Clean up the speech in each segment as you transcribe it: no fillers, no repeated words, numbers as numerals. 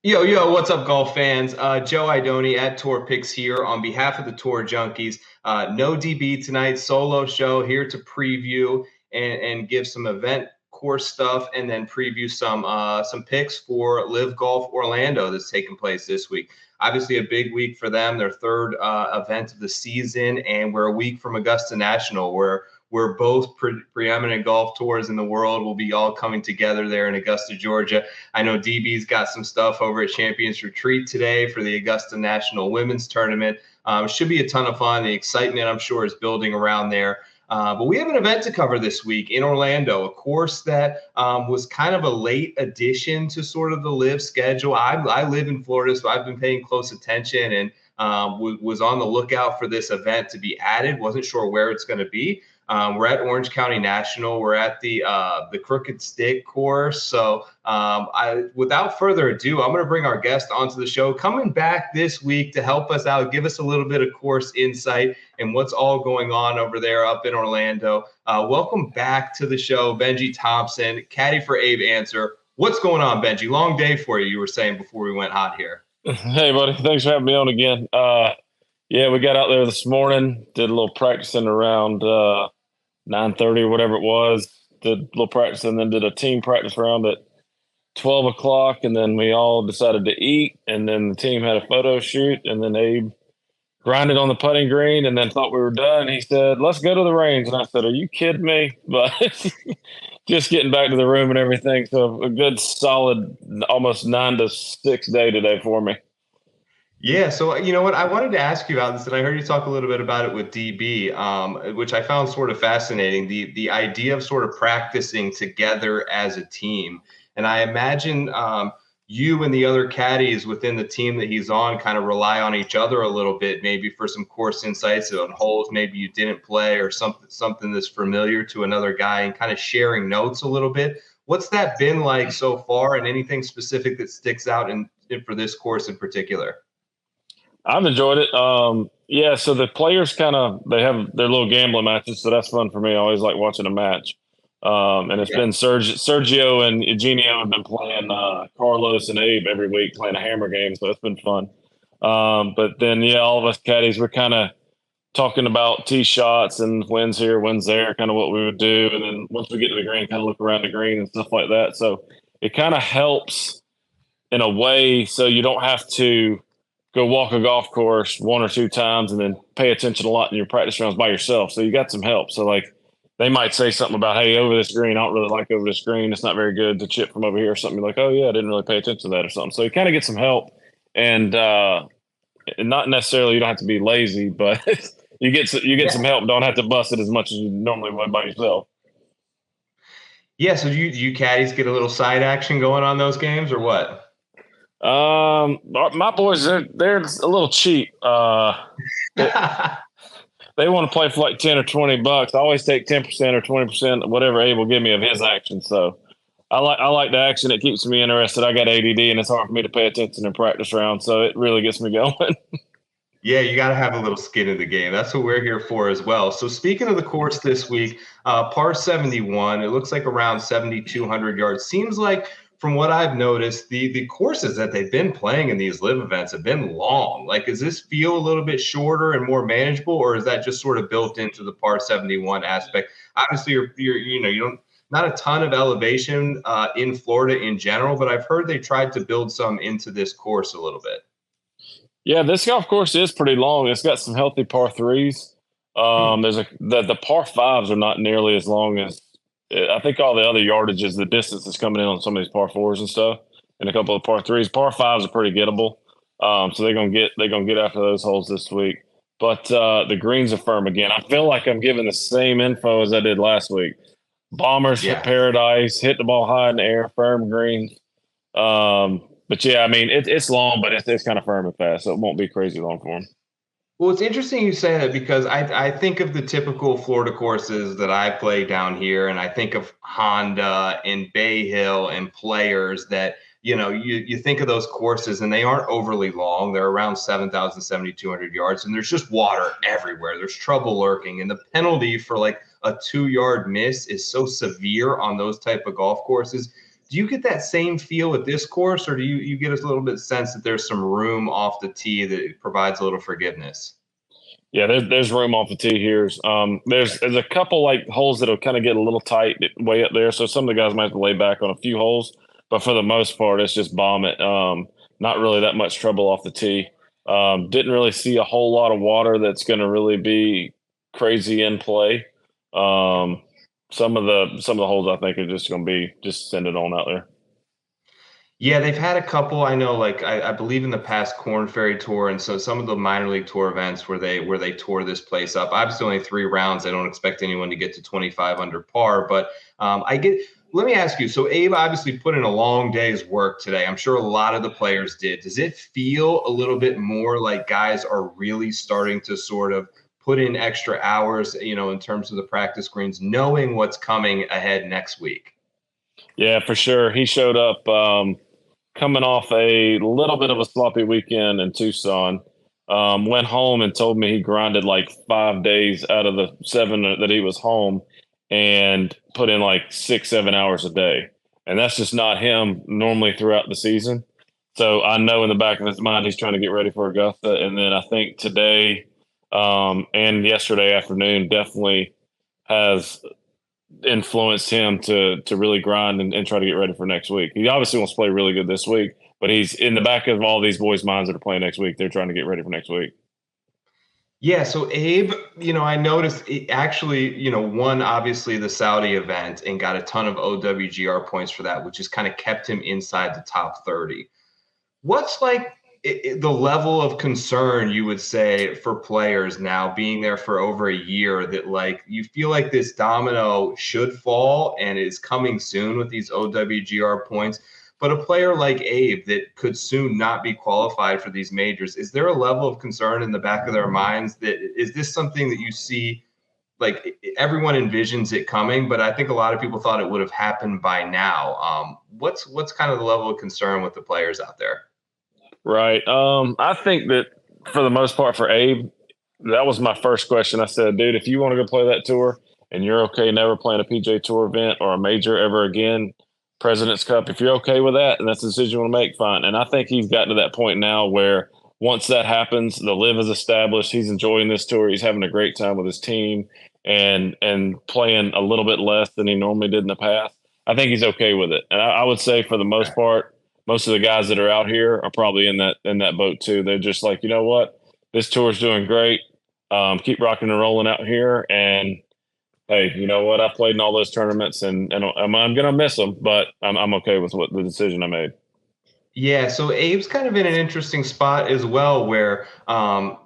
Yo, what's up, golf fans? Joe Idoni at Tour Picks here on behalf of the Tour Junkies. No DB tonight, solo show here to preview and give some event course stuff, and then preview some picks for LIV Golf Orlando that's taking place this week. Obviously, a big week for them, their third event of the season, and we're a week from Augusta National, where both preeminent golf tours in the world will be all coming together there in Augusta, Georgia. I know DB's got some stuff over at Champions Retreat today for the Augusta National Women's Tournament. Should be a ton of fun. The excitement, I'm sure, is building around there. But we have an event to cover this week in Orlando, a course that was kind of a late addition to sort of the LIV schedule. I live in Florida, so I've been paying close attention and was on the lookout for this event to be added. Wasn't sure where it's going to be. We're at Orange County National. We're at the Crooked Stick course. So without further ado, I'm going to bring our guest onto the show, coming back this week to help us out, give us a little bit of course insight and what's all going on over there up in Orlando. Welcome back to the show, Benji Thompson, Caddie for Abe Ancer. What's going on, Benji? Long day for you, you were saying before we went hot here. Hey, buddy. Thanks for having me on again. Yeah, we got out there this morning, did a little practicing around 9:30 or whatever it was. Did a little practice and then did a team practice round at 12 o'clock. And then we all decided to eat. And then the team had a photo shoot. And then Abe grinded on the putting green and then thought we were done. He said, "Let's go to the range." And I said, "Are you kidding me?" But just getting back to the room and everything. So a good solid almost 9 to 6 day today for me. Yeah, so you know what? I wanted to ask you about this, and I heard you talk a little bit about it with DB, which I found sort of fascinating. The idea of sort of practicing together as a team, and I imagine you and the other caddies within the team that he's on kind of rely on each other a little bit, maybe for some course insights on holes maybe you didn't play or something that's familiar to another guy, and kind of sharing notes a little bit. What's that been like so far, and anything specific that sticks out for this course in particular? I've enjoyed it. Yeah, so the players they have their little gambling matches, so that's fun for me. I always like watching a match. And it's been Sergio and Eugenio have been playing Carlos and Abe every week playing a hammer game, so it's been fun. But then yeah, all of us caddies we're kind of talking about tee shots and wins here, wins there, kind of what we would do, and then once we get to the green, kind of look around the green and stuff like that. So it kind of helps in a way, so you don't have to go walk a golf course one or two times and then pay attention a lot in your practice rounds by yourself. So you got some help. So like they might say something about, "Hey, over this green, I don't really like over this green. It's not very good to chip from over here," or something. You're like, "Oh yeah, I didn't really pay attention to that," or something. So you kind of get some help, and not necessarily you don't have to be lazy, but you get some help. Don't have to bust it as much as you normally would by yourself. Yeah, so do you caddies get a little side action going on those games or what? My boys, they're a little cheap. They, they want to play for like 10 or 20 bucks. I always take 10% or 20%, whatever Abe will give me of his action. So I like the action. It keeps me interested. I got ADD and it's hard for me to pay attention in practice rounds. So it really gets me going. Yeah, you got to have a little skin in the game. That's what we're here for as well. So speaking of the course this week, par 71, it looks like around 7,200 yards. Seems like from what I've noticed, the courses that they've been playing in these live events have been long. Like, does this feel a little bit shorter and more manageable, or is that just sort of built into the par 71 aspect? Obviously, you don't not a ton of elevation in Florida in general, but I've heard they tried to build some into this course a little bit. Yeah, this golf course is pretty long. It's got some healthy par threes. The par fives are not nearly as long as I think all the other yardages, the distance is coming in on some of these par fours and stuff, and a couple of par threes. Par fives are pretty gettable. So they're gonna get after those holes this week. But the greens are firm again. I feel like I'm giving the same info as I did last week. Bombers hit Yeah. paradise, hit the ball high in the air, firm greens. But yeah, I mean it's long, but it's kind of firm and fast, so it won't be crazy long for them. Well, it's interesting you say that because I think of the typical Florida courses that I play down here, and I think of Honda and Bay Hill and Players that, you think of those courses and they aren't overly long. They're around 7,000, 7,200 yards, and there's just water everywhere. There's trouble lurking, and the penalty for like a 2-yard miss is so severe on those type of golf courses. Do you get that same feel with this course, or do you get a little bit sense that there's some room off the tee that provides a little forgiveness? Yeah, there's room off the tee here. There's a couple like holes that'll kind of get a little tight way up there, so some of the guys might have to lay back on a few holes, but for the most part, it's just bomb it. Not really that much trouble off the tee. Didn't really see a whole lot of water that's going to really be crazy in play. Some of the holes I think are just going to be just send it on out there. Yeah, they've had a couple. I know, like I believe in the past Corn Ferry Tour, and so some of the minor league tour events where they tore this place up. Obviously, only 3 rounds. I don't expect anyone to get to 25 under par, but I get. Let me ask you. So Abe obviously put in a long day's work today. I'm sure a lot of the players did. Does it feel a little bit more like guys are really starting to sort of put in extra hours, in terms of the practice greens, knowing what's coming ahead next week? Yeah, for sure. He showed up. Coming off a little bit of a sloppy weekend in Tucson, went home and told me he grinded like 5 days out of the 7 that he was home and put in like 6, 7 hours a day. And that's just not him normally throughout the season. So I know in the back of his mind, he's trying to get ready for Augusta. And then I think today and yesterday afternoon definitely has influenced him to really grind and try to get ready for next week. He obviously wants to play really good this week, but he's in the back of all these boys' minds that are playing next week. They're trying to get ready for next week. Yeah, so Abe, I noticed it actually, won obviously the Saudi event and got a ton of OWGR points for that, which has kind of kept him inside the top 30. What's like the level of concern you would say for players now being there for over a year that like you feel like this domino should fall and is coming soon with these OWGR points, but a player like Abe that could soon not be qualified for these majors, is there a level of concern in the back of their minds that is this something that you see like everyone envisions it coming, but I think a lot of people thought it would have happened by now. What's kind of the level of concern with the players out there? Right. I think that for the most part for Abe, that was my first question. I said, dude, if you want to go play that tour and you're okay never playing a PJ Tour event or a major ever again, President's Cup, if you're okay with that and that's the decision you want to make, fine. And I think he's gotten to that point now where once that happens, the LIV is established. He's enjoying this tour. He's having a great time with his team and playing a little bit less than he normally did in the past. I think he's okay with it. And I would say for the most part, most of the guys that are out here are probably in that boat too. They're just like, you know what, this tour's doing great. Keep rocking and rolling out here. And hey, you know what? I played in all those tournaments, and I'm gonna miss them, but I'm okay with what the decision I made. Yeah, so Abe's kind of in an interesting spot as well, where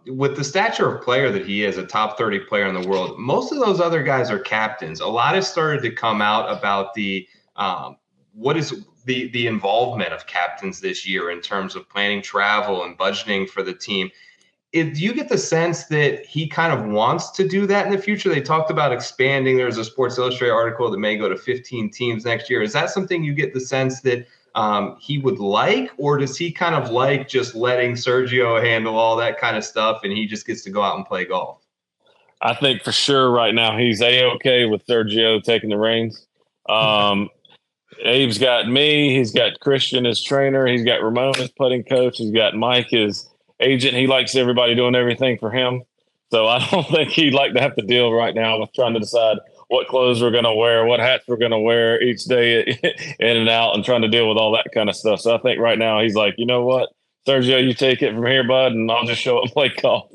with the stature of player that he is, a top 30 player in the world, most of those other guys are captains. A lot has started to come out about the what is the involvement of captains this year in terms of planning travel and budgeting for the team. Do you get the sense that he kind of wants to do that in the future? They talked about expanding. There's a Sports Illustrated article that may go to 15 teams next year. Is that something you get the sense that he would like, or does he kind of like just letting Sergio handle all that kind of stuff and he just gets to go out and play golf? I think for sure right now he's A-okay with Sergio taking the reins. Abe's got me. He's got Christian as trainer. He's got Ramon as putting coach. He's got Mike as agent. He likes everybody doing everything for him. So I don't think he'd like to have to deal right now with trying to decide what clothes we're going to wear, what hats we're going to wear each day in and out, and trying to deal with all that kind of stuff. So I think right now he's like, you know what, Sergio, you take it from here, bud, and I'll just show up and play golf.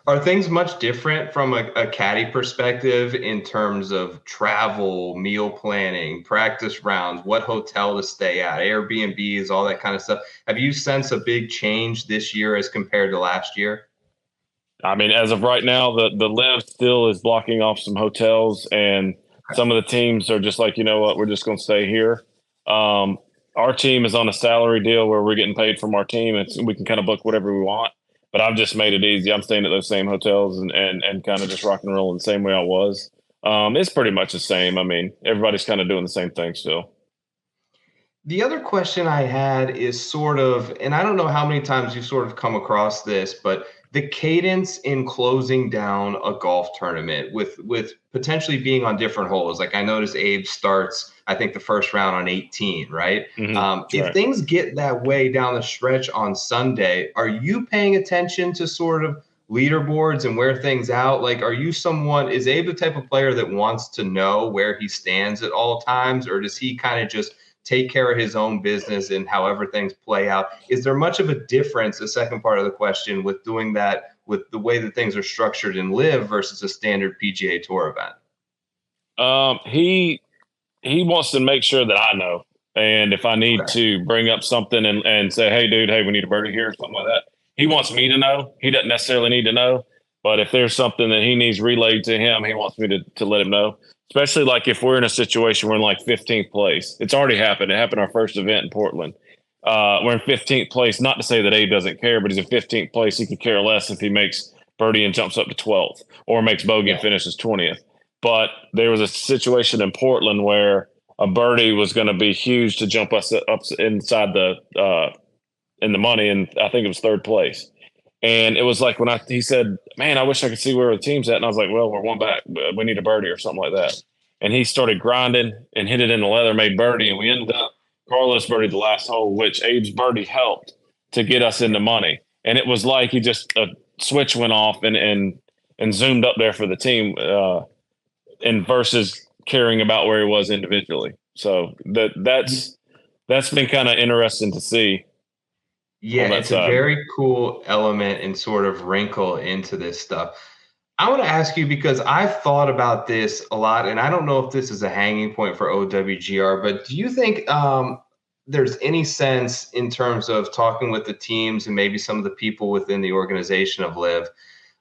Are things much different from a caddy perspective in terms of travel, meal planning, practice rounds, what hotel to stay at, Airbnbs, all that kind of stuff? Have you sensed a big change this year as compared to last year? I mean, as of right now, the LIV still is blocking off some hotels, and some of the teams are just like, you know what, we're just going to stay here. Our team is on a salary deal where we're getting paid from our team, and we can kind of book whatever we want. But I've just made it easy. I'm staying at those same hotels and kind of just rock and roll the same way I was. It's pretty much the same. I mean, everybody's kind of doing the same thing still. The other question I had is sort of, and I don't know how many times you've sort of come across this, but the cadence in closing down a golf tournament with potentially being on different holes. Like I noticed Abe starts, I think, the first round on 18, right? If things get that way down the stretch on Sunday, are you paying attention to sort of leaderboards and wear things out? Like, are you someone, is Abe the type of player that wants to know where he stands at all times, or does he kind of just take care of his own business and however things play out? Is there much of a difference, the second part of the question, with doing that with the way that things are structured in LIV versus a standard PGA Tour event? He wants to make sure that I know. And if I need to bring up something and say, hey, dude, hey, we need a birdie here or something like that, he wants me to know. He doesn't necessarily need to know. But if there's something that he needs relayed to him, he wants me to let him know. Especially like if we're in a situation we're in like 15th place. It's already happened. It happened our first event in Portland. We're in 15th place. Not to say that Abe doesn't care, but he's in 15th place. He could care less if he makes birdie and jumps up to 12th or makes bogey and finishes 20th. But there was a situation in Portland where a birdie was going to be huge to jump us up inside in the money, and I think it was third place. And it was like when he said, man, I wish I could see where the team's at. And I was like, well, we're one back. We need a birdie or something like that. And he started grinding and hit it in the leather, made birdie. And we ended up, Carlos birdied the last hole, which Abe's birdie helped to get us into money. And it was like he just, a switch went off and zoomed up there for the team and versus caring about where he was individually. So that's been kind of interesting to see. Yeah, it's a very cool element and sort of wrinkle into this stuff. I want to ask you, because I've thought about this a lot, and I don't know if this is a hanging point for OWGR, but do you think there's any sense in terms of talking with the teams and maybe some of the people within the organization of LIV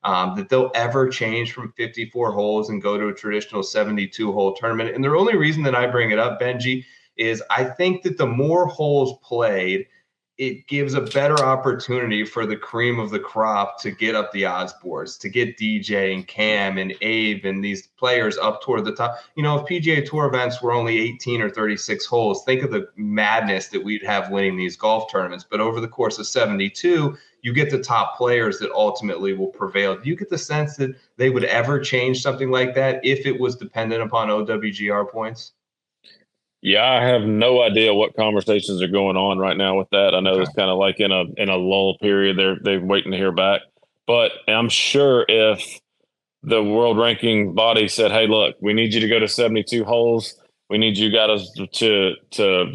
that they'll ever change from 54 holes and go to a traditional 72-hole tournament? And the only reason that I bring it up, Benji, is I think that the more holes played, it gives a better opportunity for the cream of the crop to get up the odds boards, to get DJ and Cam and Abe and these players up toward the top. You know, if PGA Tour events were only 18 or 36 holes, think of the madness that we'd have winning these golf tournaments. But over the course of 72, you get the top players that ultimately will prevail. Do you get the sense that they would ever change something like that if it was dependent upon OWGR points? Yeah, I have no idea what conversations are going on right now with that. I know it's kind of like in a lull period. They're waiting to hear back. But I'm sure if the world ranking body said, hey, look, we need you to go to 72 holes. We need you guys to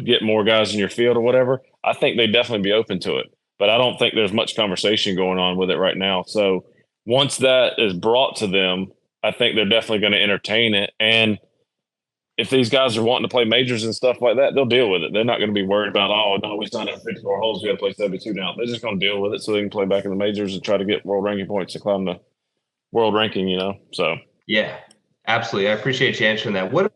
get more guys in your field or whatever. I think they'd definitely be open to it. But I don't think there's much conversation going on with it right now. So once that is brought to them, I think they're definitely going to entertain it. And if these guys are wanting to play majors and stuff like that, they'll deal with it. They're not going to be worried about, oh, no, we signed up 54 holes, we got to play 72 now. They're just going to deal with it so they can play back in the majors and try to get world ranking points to climb the world ranking, you know? So, yeah, absolutely. I appreciate you answering that. What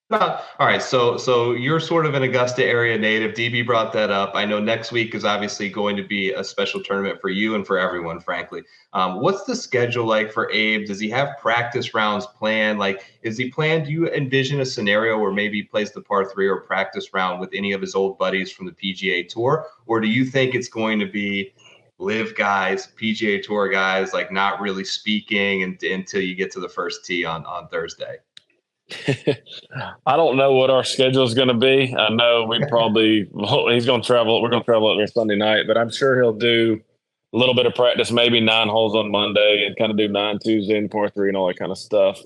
about, all right, so you're sort of an Augusta area native. DB brought that up. I know next week is obviously going to be a special tournament for you and for everyone, frankly. What's the schedule like for Abe? Does he have practice rounds planned? Like, is he planned? Do you envision a scenario where maybe he plays the par 3 or practice round with any of his old buddies from the PGA Tour? Or do you think it's going to be LIV guys, PGA Tour guys, like not really speaking until you get to the first tee on Thursday? I don't know what our schedule is going to be. I know he's going to travel. We're going to travel up there Sunday night, but I'm sure he'll do a little bit of practice, maybe 9 holes on Monday and kind of do 9 Tuesday and par 3 and all that kind of stuff.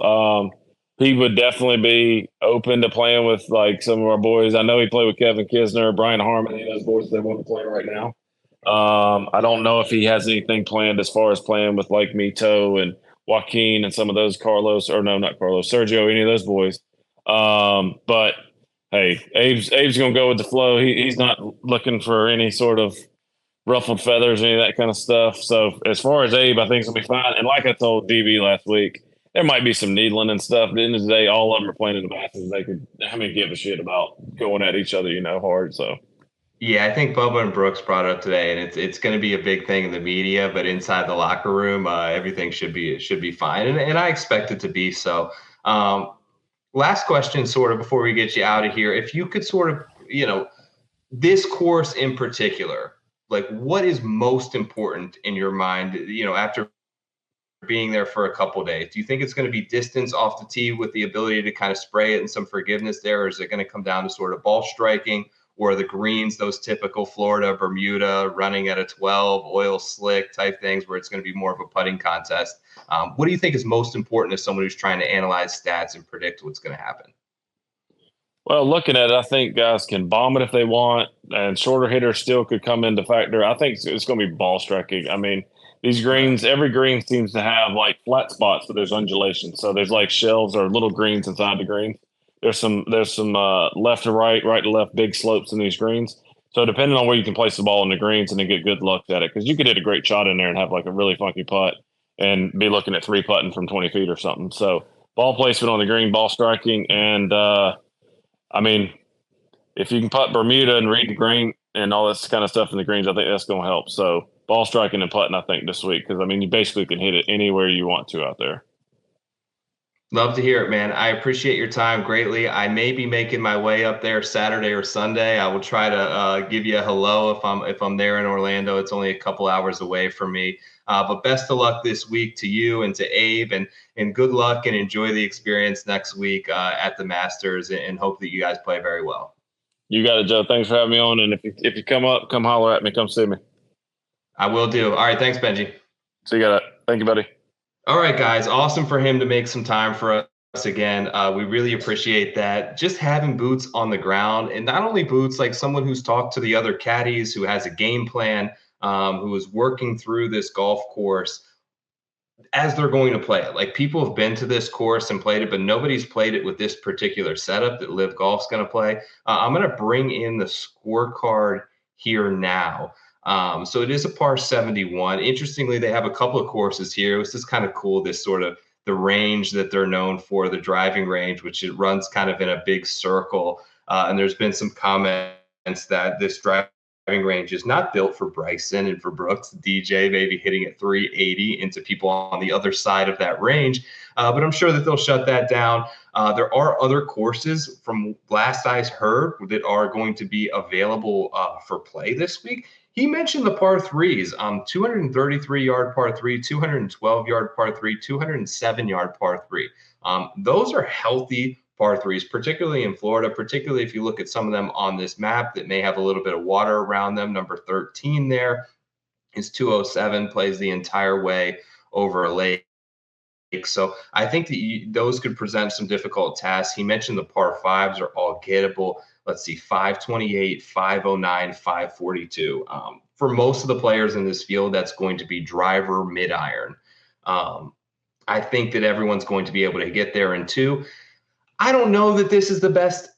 He would definitely be open to playing with like some of our boys. I know he played with Kevin Kisner, Brian Harmon, those boys that want to play right now. I don't know if he has anything planned as far as playing with like Mito and Joaquin and some of those Carlos, or no, not Carlos, Sergio, any of those boys. But hey, Abe's going to go with the flow. He's not looking for any sort of ruffled feathers, any of that kind of stuff. So as far as Abe, I think it's going to be fine. And like I told DB last week, there might be some needling and stuff. At the end of the day, all of them are playing in the Masters. Give a shit about going at each other, hard. So. Yeah, I think Bubba and Brooks brought it up today, and it's going to be a big thing in the media, but inside the locker room, everything should be fine, and I expect it to be so. Last question, sort of before we get you out of here, if you could sort of, this course in particular, like what is most important in your mind, after being there for a couple days? Do you think it's going to be distance off the tee with the ability to kind of spray it and some forgiveness there? Or is it going to come down to sort of ball striking, or the greens, those typical Florida, Bermuda, running at a 12, oil slick type things where it's going to be more of a putting contest? What do you think is most important as someone who's trying to analyze stats and predict what's going to happen? Well, looking at it, I think guys can bomb it if they want, and shorter hitters still could come into factor. I think it's going to be ball striking. I mean, these greens, every green seems to have like flat spots, but there's undulations. So there's like shelves or little greens inside the greens. There's some left to right, right to left, big slopes in these greens. So depending on where you can place the ball in the greens and then get good luck at it, because you could hit a great shot in there and have like a really funky putt and be looking at 3-putting from 20 feet or something. So ball placement on the green, ball striking, and I mean, if you can putt Bermuda and read the green and all this kind of stuff in the greens, I think that's going to help. So ball striking and putting, I think, this week, because, I mean, you basically can hit it anywhere you want to out there. Love to hear it, man. I appreciate your time greatly. I may be making my way up there Saturday or Sunday. I will try to give you a hello if I'm there in Orlando. It's only a couple hours away from me. But best of luck this week to you and to Abe, and good luck and enjoy the experience next week at the Masters, and hope that you guys play very well. You got it, Joe. Thanks for having me on. And if you come up, come holler at me. Come see me. I will do. All right. Thanks, Benji. So you got it. Thank you, buddy. All right, guys. Awesome for him to make some time for us again. We really appreciate that. Just having boots on the ground, and not only boots, like someone who's talked to the other caddies, who has a game plan, who is working through this golf course as they're going to play it. Like, people have been to this course and played it, but nobody's played it with this particular setup that LIV Golf's going to play. I'm going to bring in the scorecard here now. So it is a par 71. Interestingly, they have a couple of courses here. It was just kind of cool, this sort of the range that they're known for, the driving range, which it runs kind of in a big circle. And there's been some comments that this driving range is not built for Bryson and for Brooks, DJ, maybe hitting at 380 into people on the other side of that range. But I'm sure that they'll shut that down. There are other courses from last I heard that are going to be available for play this week. He mentioned the par threes, 233-yard par three, 212-yard par three, 207-yard par three. Those are healthy par threes, particularly in Florida, particularly if you look at some of them on this map that may have a little bit of water around them. Number 13 there is 207, plays the entire way over a lake. So I think that those could present some difficult tasks. He mentioned the par fives are all gettable. Let's see, 528, 509, 542. For most of the players in this field, that's going to be driver mid-iron. I think that everyone's going to be able to get there in two. I don't know that this is the best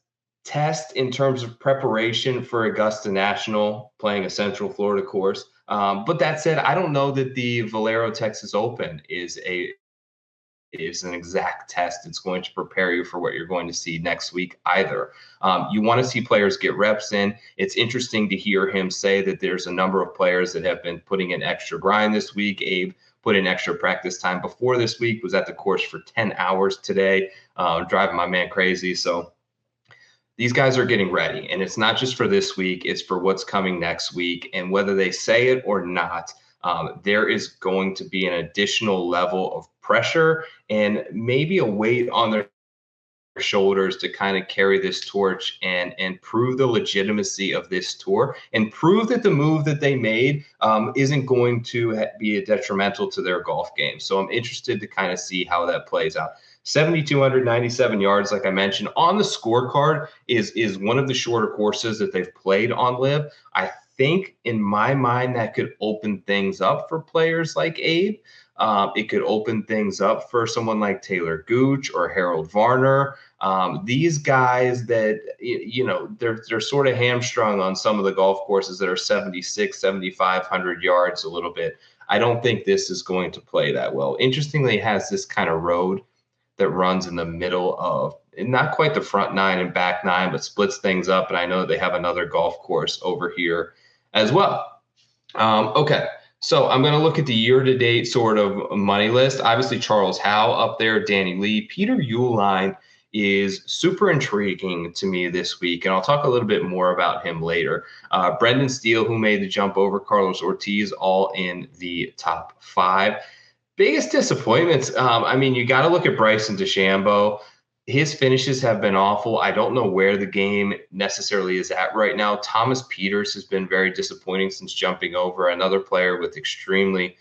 test in terms of preparation for Augusta National, playing a Central Florida course. But that said, I don't know that the Valero Texas Open is an exact test. It's going to prepare you for what you're going to see next week either. You want to see players get reps in. It's interesting to hear him say that there's a number of players that have been putting in extra grind this week. Abe put in extra practice time before this week, was at the course for 10 hours today, driving my man crazy. So these guys are getting ready, and it's not just for this week, it's for what's coming next week. And whether they say it or not, there is going to be an additional level of pressure and maybe a weight on their shoulders to kind of carry this torch and prove the legitimacy of this tour, and prove that the move that they made isn't going to be detrimental to their golf game. So I'm interested to kind of see how that plays out. 7,297 yards, like I mentioned, on the scorecard is one of the shorter courses that they've played on LIV. I think in my mind that could open things up for players like Abe. It could open things up for someone like Taylor Gooch or Harold Varner. These guys that, they're sort of hamstrung on some of the golf courses that are 7,600, 7,500 yards a little bit. I don't think this is going to play that well. Interestingly, it has this kind of road that runs in the middle of, not quite the front nine and back nine, but splits things up. And I know they have another golf course over here as well. Okay. So I'm going to look at the year-to-date sort of money list. Obviously, Charles Howe up there, Danny Lee, Peter Uihlein is super intriguing to me this week, and I'll talk a little bit more about him later. Brendan Steele, who made the jump over Carlos Ortiz, all in the top 5. Biggest disappointments. I mean, you got to look at Bryson DeChambeau. His finishes have been awful. I don't know where the game necessarily is at right now. Thomas Pieters has been very disappointing since jumping over, another player with extremely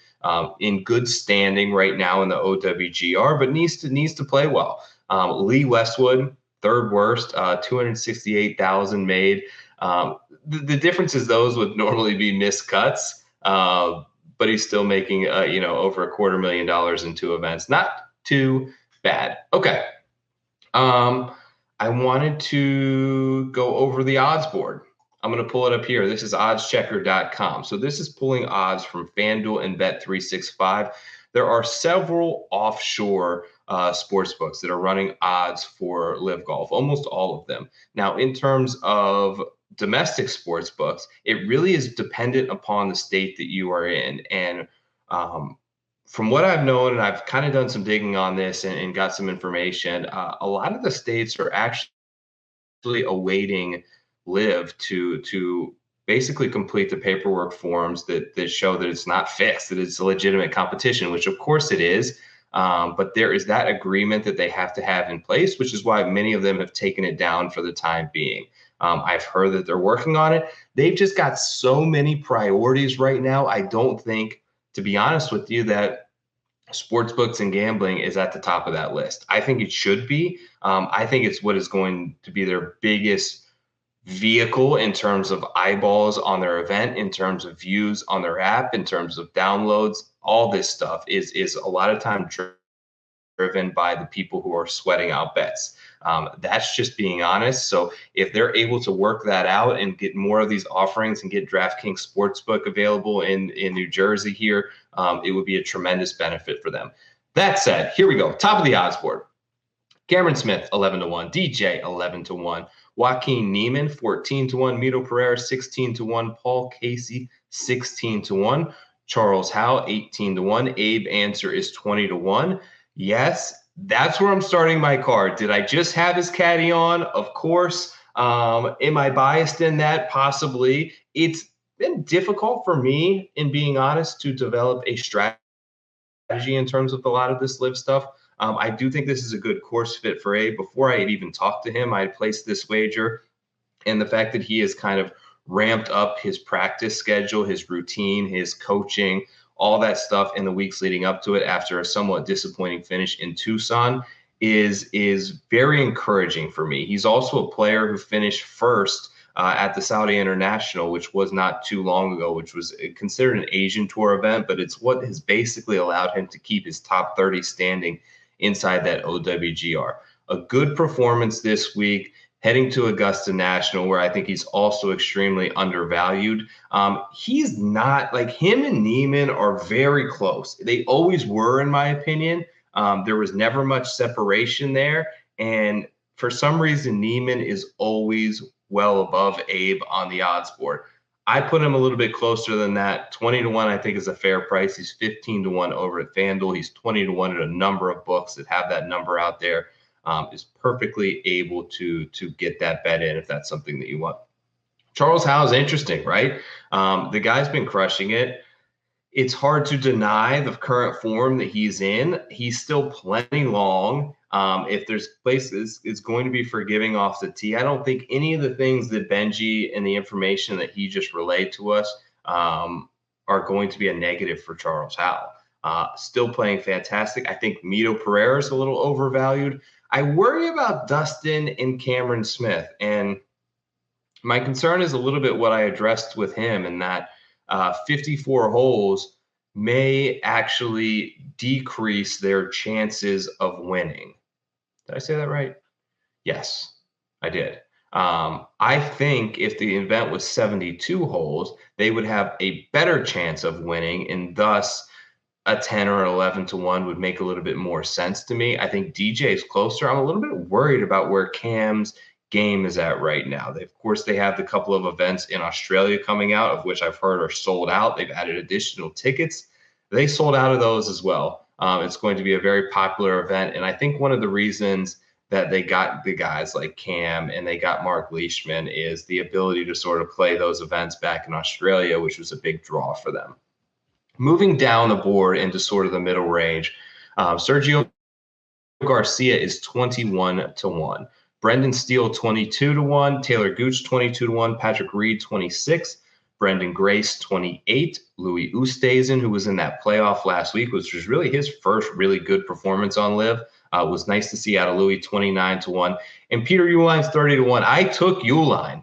in good standing right now in the OWGR, but needs to play well. Lee Westwood, third worst, 268,000 made. The difference is those would normally be missed cuts, but he's still making over $250,000 in 2 events. Not too bad. Okay. I wanted to go over the odds board. I'm going to pull it up here. This is oddschecker.com. So this is pulling odds from FanDuel and Bet365. There are several offshore sports books that are running odds for LIV Golf, almost all of them. Now, in terms of domestic sports books, it really is dependent upon the state that you are in. And from what I've known, and I've kind of done some digging on this and got some information, a lot of the states are actually awaiting LIV to basically complete the paperwork forms that show that it's not fixed, that it's a legitimate competition, which of course it is. But there is that agreement that they have to have in place, which is why many of them have taken it down for the time being. I've heard that they're working on it. They've just got so many priorities right now. I don't think, to be honest with you, that sports books and gambling is at the top of that list. I think it should be. I think it's what is going to be their biggest vehicle in terms of eyeballs on their event, in terms of views on their app, in terms of downloads. All this stuff is a lot of time driven by the people who are sweating out bets. That's just being honest. So if they're able to work that out and get more of these offerings and get DraftKings Sportsbook available in New Jersey here, it would be a tremendous benefit for them. That said, here we go. Top of the odds board. Cameron Smith, 11-1. DJ, 11-1. Joaquin Niemann, 14-1. Mito Pereira, 16-1. Paul Casey, 16-1. Charles Howe, 18-1. Abe Ancer is 20-1. Yes, that's where I'm starting my card. Did I just have his caddy on? Of course. Am I biased in that? Possibly. It's been difficult for me, in being honest, to develop a strategy in terms of a lot of this LIV stuff. I do think this is a good course fit for Abe. Before I had even talked to him, I had placed this wager, and the fact that he has kind of ramped up his practice schedule, his routine, his coaching, all that stuff in the weeks leading up to it after a somewhat disappointing finish in Tucson is very encouraging for me. He's also a player who finished first at the Saudi International, which was not too long ago, which was considered an Asian Tour event, but it's what has basically allowed him to keep his top 30 standing inside that OWGR. A good performance this week, heading to Augusta National, where I think he's also extremely undervalued. He's not, like, him and Niemann are very close. They always were, in my opinion. There was never much separation there. And for some reason, Niemann is always well above Abe on the odds board. I put him a little bit closer than that. 20-1, I think, is a fair price. He's 15-1 over at FanDuel. He's 20-1 at a number of books that have that number out there. Is perfectly able to get that bet in if that's something that you want. Charles Howe is interesting, right? The guy's been crushing it. It's hard to deny the current form that he's in. He's still plenty long. If there's places, it's going to be forgiving off the tee. I don't think any of the things that Benji and the information that he just relayed to us are going to be a negative for Charles Howe. Still playing fantastic. I think Mito Pereira is a little overvalued. I worry about Dustin and Cameron Smith, and my concern is a little bit what I addressed with him, in that 54 holes may actually decrease their chances of winning. Did I say that right? Yes, I did. I think if the event was 72 holes, they would have a better chance of winning, and thus a 10 or 11-1 would make a little bit more sense to me. I think DJ is closer. I'm a little bit worried about where Cam's game is at right now. Of course, they have the couple of events in Australia coming out, of which I've heard are sold out. They've added additional tickets. They sold out of those as well. It's going to be a very popular event. And I think one of the reasons that they got the guys like Cam and they got Mark Leishman is the ability to sort of play those events back in Australia, which was a big draw for them. Moving down the board into sort of the middle range, Sergio Garcia is 21-1. Brendan Steele 22-1. Taylor Gooch 22-1. Patrick Reed 26. Brendan Grace 28. Louis Oosthuizen, who was in that playoff last week, which was really his first really good performance on LIV. Was nice to see out of Louis 29-1. And Peter Uihlein's 30-1. I took Uihlein.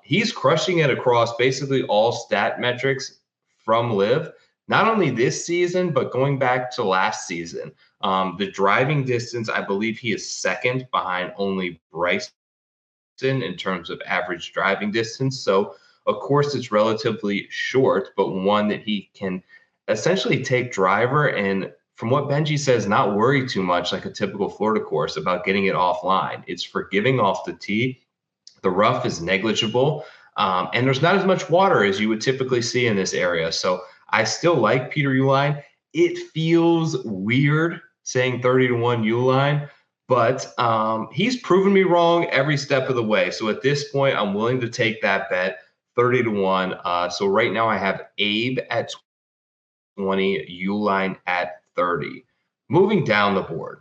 He's crushing it across basically all stat metrics from LIV. Not only this season, but going back to last season. The driving distance, I believe he is second behind only Bryson in terms of average driving distance. So, of course, it's relatively short, but one that he can essentially take driver and, from what Benji says, not worry too much like a typical Florida course about getting it offline. It's forgiving off the tee. The rough is negligible, and there's not as much water as you would typically see in this area. So I still like Peter Uihlein. It feels weird saying 30-1 Uihlein, but he's proven me wrong every step of the way. So at this point, I'm willing to take that bet, 30-1. So right now I have Abe at 20, Uihlein at 30. Moving down the board,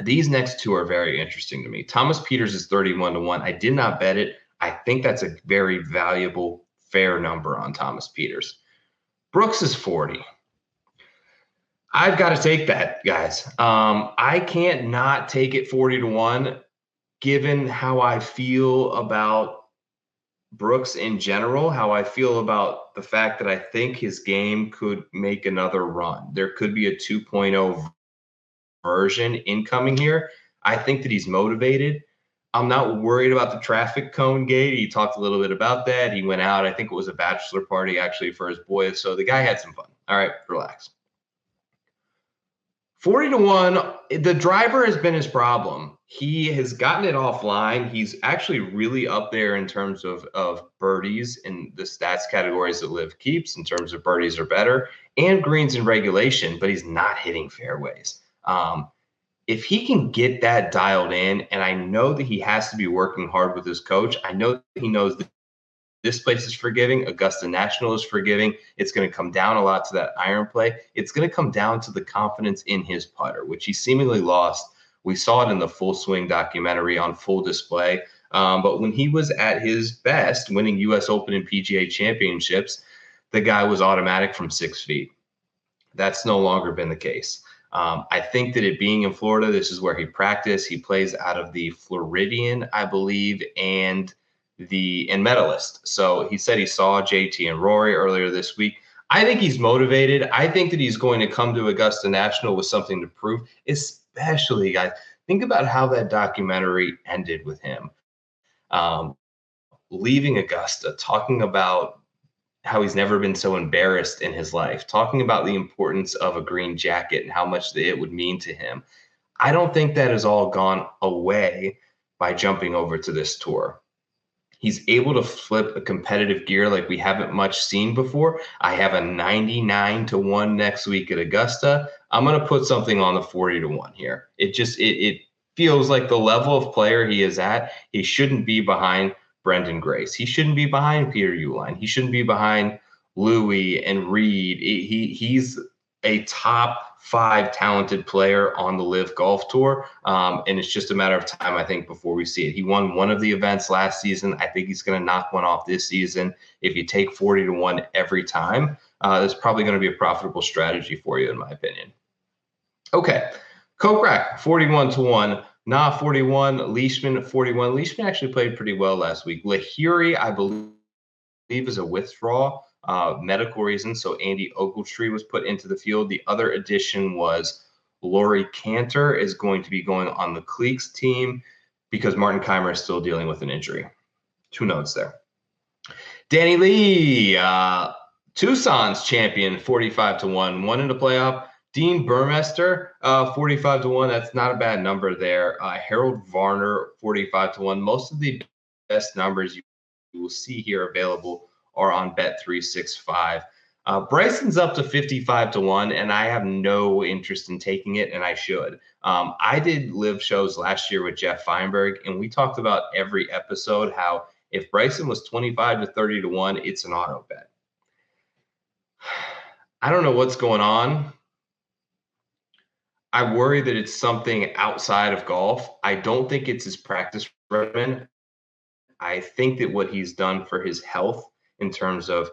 these next two are very interesting to me. Thomas Pieters is 31-1. I did not bet it. I think that's a very valuable, fair number on Thomas Pieters. Brooks is 40. I've got to take that, guys. I can't not take it 40-1, given how I feel about Brooks in general, how I feel about the fact that I think his game could make another run. There could be a 2.0 version incoming here. I think that he's motivated. I'm not worried about the traffic cone gate. He talked a little bit about that. He went out. I think it was a bachelor party actually for his boys. So the guy had some fun. All right, relax. 40-1, the driver has been his problem. He has gotten it offline. He's actually really up there in terms of birdies in the stats categories that LIV keeps, in terms of birdies are better, and greens in regulation, but he's not hitting fairways. If he can get that dialed in, and I know that he has to be working hard with his coach, I know that he knows that this place is forgiving. Augusta National is forgiving. It's going to come down a lot to that iron play. It's going to come down to the confidence in his putter, which he seemingly lost. We saw it in the Full Swing documentary on full display. But when he was at his best, winning U.S. Open and PGA championships, the guy was automatic from 6 feet. That's no longer been the case. I think that it being in Florida, this is where he practiced. He plays out of the Floridian, I believe, and Medalist. So he said he saw JT and Rory earlier this week. I think he's motivated. I think that he's going to come to Augusta National with something to prove, especially, guys, think about how that documentary ended with him. Leaving Augusta, talking about how he's never been so embarrassed in his life, talking about the importance of a green jacket and how much it would mean to him. I don't think that has all gone away by jumping over to this tour. He's able to flip a competitive gear like we haven't much seen before. I have a 99-1 next week at Augusta. I'm going to put something on the 40-1 here. It feels like the level of player he is at, he shouldn't be behind Brendan Grace. He shouldn't be behind Peter Uihlein. He shouldn't be behind Louis and Reed. He's a top 5 talented player on the LIV Golf Tour, and it's just a matter of time, I think, before we see it. He won one of the events last season. I think he's going to knock one off this season. If you take 40-1 every time, that's probably going to be a profitable strategy for you, in my opinion. Okay, Kokrak, 41-1. Nah, 41. Leishman, 41. Leishman actually played pretty well last week. Lahiri, I believe, is a withdrawal. Medical reasons, so Andy Ogletree was put into the field. The other addition was Laurie Cantor is going to be going on the Cleeks team because Martin Keimer is still dealing with an injury. 2 notes there. Danny Lee, Tucson's champion, 45-1, won in the playoff. Dean Burmester, 45-1. That's not a bad number there. Harold Varner, 45-1. Most of the best numbers you will see here available are on Bet365. Bryson's up to 55-1, and I have no interest in taking it, and I should. I did live shows last year with Jeff Feinberg, and we talked about every episode how if Bryson was 25 to 30-1, it's an auto bet. I don't know what's going on. I worry that it's something outside of golf. I don't think it's his practice regimen. I think that what he's done for his health in terms of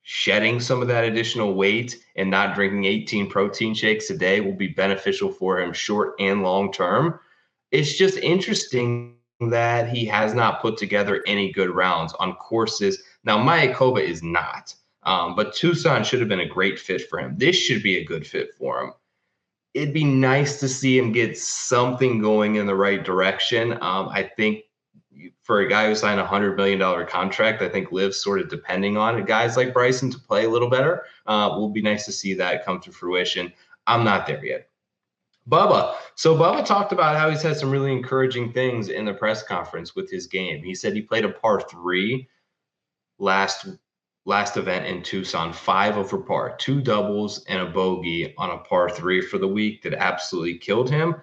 shedding some of that additional weight and not drinking 18 protein shakes a day will be beneficial for him short and long term. It's just interesting that he has not put together any good rounds on courses. Now, Mayakoba is not, but Tucson should have been a great fit for him. This should be a good fit for him. It'd be nice to see him get something going in the right direction. I think for a guy who signed a $100 million contract, I think LIV's sort of depending on it. Guys like Bryson to play a little better. Will be nice to see that come to fruition. I'm not there yet. Bubba. So Bubba talked about how he's had some really encouraging things in the press conference with his game. He said he played a par 3 last event in Tucson, 5 over par, 2 doubles and a bogey on a par 3 for the week that absolutely killed him.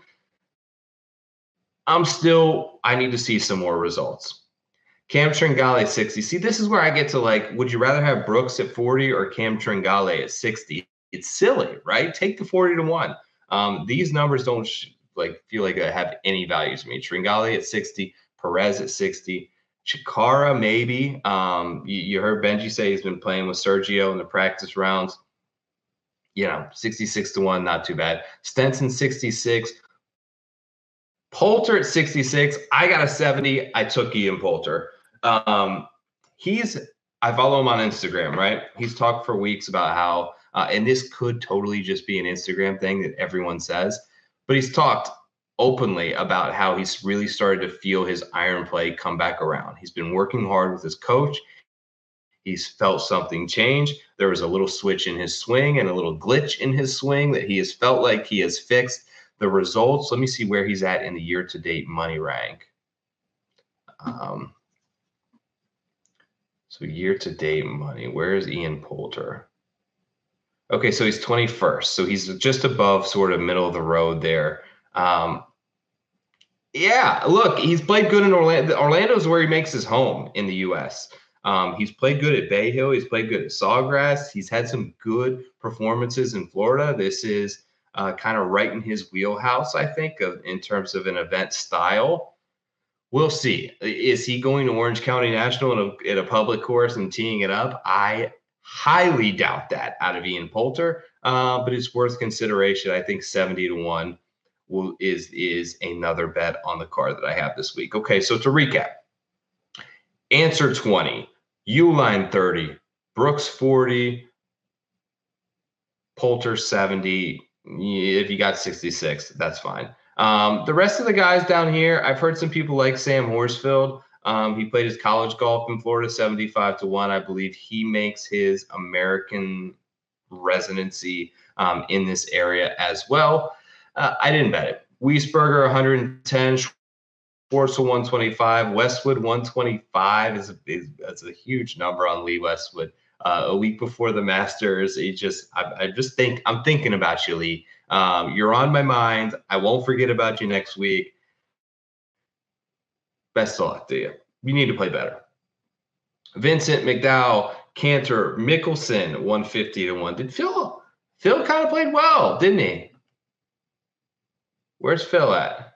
I need to see some more results. Cam Tringale at 60. See, this is where I get to like, would you rather have Brooks at 40 or Cam Tringale at 60? It's silly, right? Take the 40-1. These numbers don't feel like they have any value to me. Tringale at 60, Perez at 60, Chikara maybe. You heard Benji say he's been playing with Sergio in the practice rounds. 66-1, not too bad. Stenson 66. Poulter at 66. I got a 70. I took Ian Poulter. I follow him on Instagram, right? He's talked for weeks about how, and this could totally just be an Instagram thing that everyone says, but he's talked openly about how he's really started to feel his iron play come back around. He's been working hard with his coach. He's felt something change. There was a little switch in his swing and a little glitch in his swing that he has felt like he has fixed. The results, let me see where he's at in the year-to-date money rank. So year-to-date money, where is Ian Poulter? Okay, so he's 21st. So he's just above sort of middle of the road there. Yeah, look, he's played good in Orlando. Orlando's where he makes his home in the U.S. He's played good at Bay Hill. He's played good at Sawgrass. He's had some good performances in Florida. This is kind of right in his wheelhouse, I think, in terms of an event style. We'll see. Is he going to Orange County National at a public course and teeing it up? I highly doubt that out of Ian Poulter, but it's worth consideration. I think 70-1 is another bet on the card that I have this week. Okay, so to recap, Ancer 20, Uline 30, Brooks 40, Poulter 70. If you got 66, that's fine. The rest of the guys down here, I've heard some people like Sam Horsfield. He played his college golf in Florida, 75-1. I believe he makes his American residency in this area as well. I didn't bet it. Wiesberger 110, Schwartzel 125, Westwood 125 that's a huge number on Lee Westwood. A week before the Masters, I'm thinking about you, Lee. You're on my mind. I won't forget about you next week. Best of luck to you. You need to play better. Vincent, McDowell, Cantor, Mickelson, 150-1. Did Phil kind of played well, didn't he? Where's Phil at?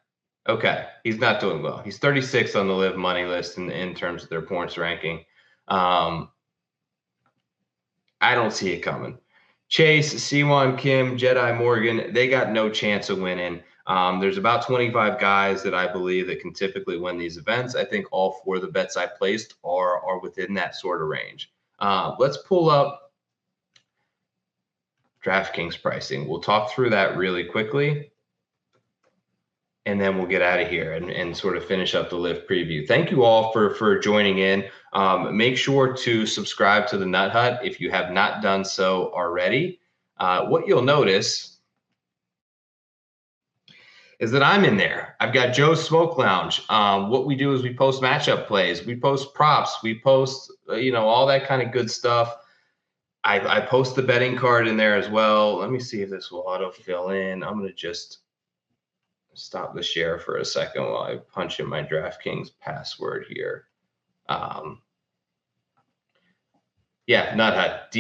Okay, he's not doing well. He's 36 on the LIV money list in terms of their points ranking. I don't see it coming. Chase, Siwon Kim, Jedi Morgan, they got no chance of winning. There's about 25 guys that I believe that can typically win these events. I think all 4 of the bets I placed are within that sort of range. Let's pull up DraftKings pricing. We'll talk through that really quickly, and then we'll get out of here and sort of finish up the LIV preview. Thank you all for joining in. Make sure to subscribe to the Nut Hut if you have not done so already. What you'll notice is that I'm in there. I've got Joe's Smoke Lounge. What we do is we post matchup plays, we post props, we post all that kind of good stuff. I post the betting card in there as well. Let me see if this will auto-fill in. I'm going to just stop the share for a second while I punch in my DraftKings password here. Yeah, Nuthead,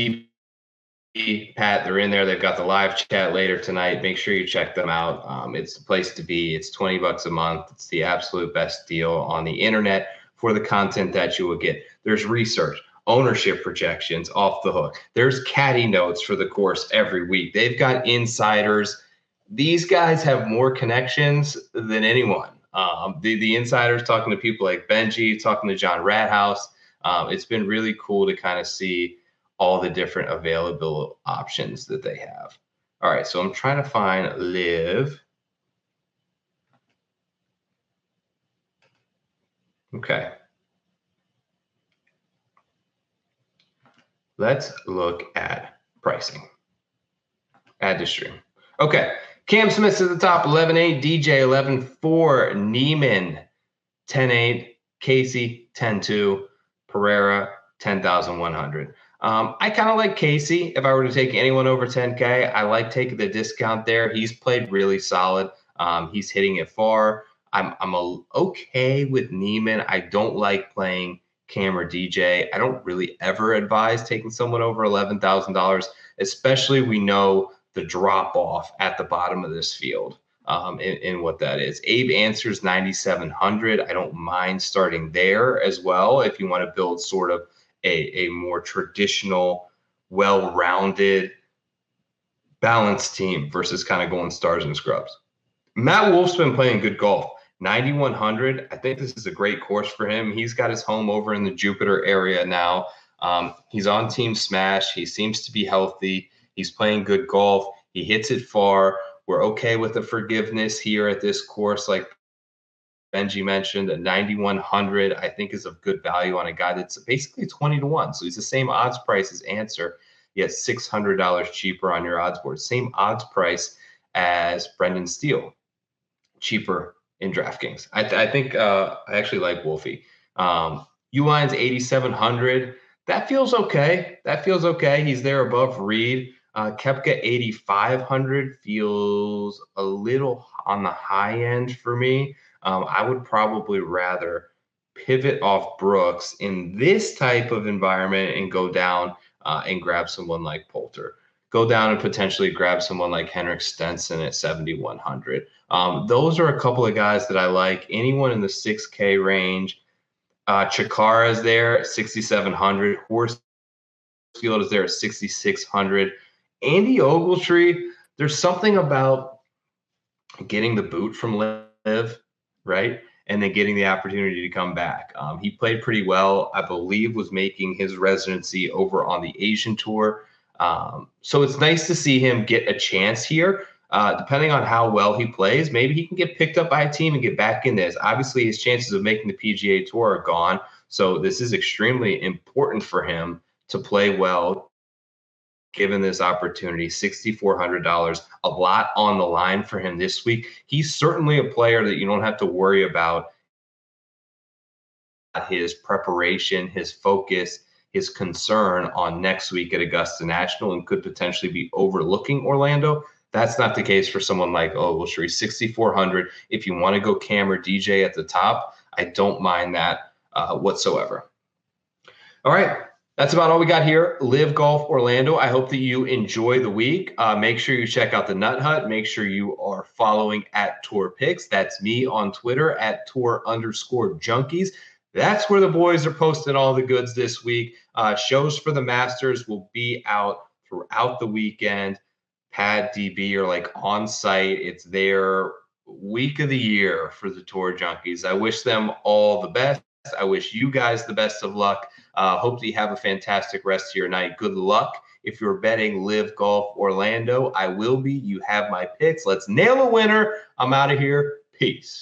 DB, Pat, they're in there. They've got the live chat later tonight. Make sure you check them out. It's the place to be. It's $20 a month. It's the absolute best deal on the internet for the content that you will get. There's research, ownership projections off the hook. There's caddy notes for the course every week. They've got insiders. These guys have more connections than anyone. The insiders talking to people like Benji, talking to John Rathouse. It's been really cool to kind of see all the different available options that they have. All right, so I'm trying to find LIV. Okay. Let's look at pricing. Add to stream. Okay. Cam Smith's at the top, 11.8. DJ, 11.4. Neiman, 10.8. Casey, 10.2. Pereira, 10,100. I kind of like Casey. If I were to take anyone over 10K, I like taking the discount there. He's played really solid. He's hitting it far. I'm okay with Neiman. I don't like playing Cam or DJ. I don't really ever advise taking someone over $11,000, especially we know the drop off at the bottom of this field. In what that is. Abe Ancer's 9,700. I don't mind starting there as well if you want to build sort of a more traditional, well-rounded, balanced team versus kind of going stars and scrubs. Matt Wolf's been playing good golf. 9,100. I think this is a great course for him. He's got his home over in the Jupiter area now. He's on Team Smash. He seems to be healthy. He's playing good golf. He hits it far. We're okay with the forgiveness here at this course, like Benji mentioned. At 9,100, I think is of good value on a guy that's basically 20 to 1. So he's the same odds price as Ancer, yet $600 cheaper on your odds board. Same odds price as Brendan Steele, cheaper in DraftKings. I think I actually like Wolfie. Uline's 8,700. That feels okay. He's there above Reed. Koepka 8,500 feels a little on the high end for me. I would probably rather pivot off Brooks in this type of environment and go down and grab someone like Poulter. Go down and potentially grab someone like Henrik Stenson at 7,100. Those are a couple of guys that I like. Anyone in the 6K range. Chikara is there at 6,700. Horsfield is there at 6,600. Andy Ogletree, there's something about getting the boot from LIV, right? And then getting the opportunity to come back. He played pretty well, I believe, was making his residency over on the Asian Tour. So it's nice to see him get a chance here. Depending on how well he plays, maybe he can get picked up by a team and get back in this. Obviously, his chances of making the PGA Tour are gone. So this is extremely important for him to play well, given this opportunity. $6,400, a lot on the line for him this week. He's certainly a player that you don't have to worry about his preparation, his focus, his concern on next week at Augusta National, and could potentially be overlooking Orlando. That's not the case for someone like Ogletree. 6,400. If you want to go Cam or DJ at the top, I don't mind that whatsoever. All right. That's about all we got here. LIV Golf Orlando. I hope that you enjoy the week. Make sure you check out the Nut Hut. Make sure you are following at Tour Picks. That's me on Twitter at Tour_Junkies. That's where the boys are posting all the goods this week. Shows for the Masters will be out throughout the weekend. Pad DB are like on site. It's their week of the year for the Tour Junkies. I wish them all the best. I wish you guys the best of luck. Hope that you have a fantastic rest of your night. Good luck. If you're betting LIV Golf Orlando, I will be. You have my picks. Let's nail a winner. I'm out of here. Peace.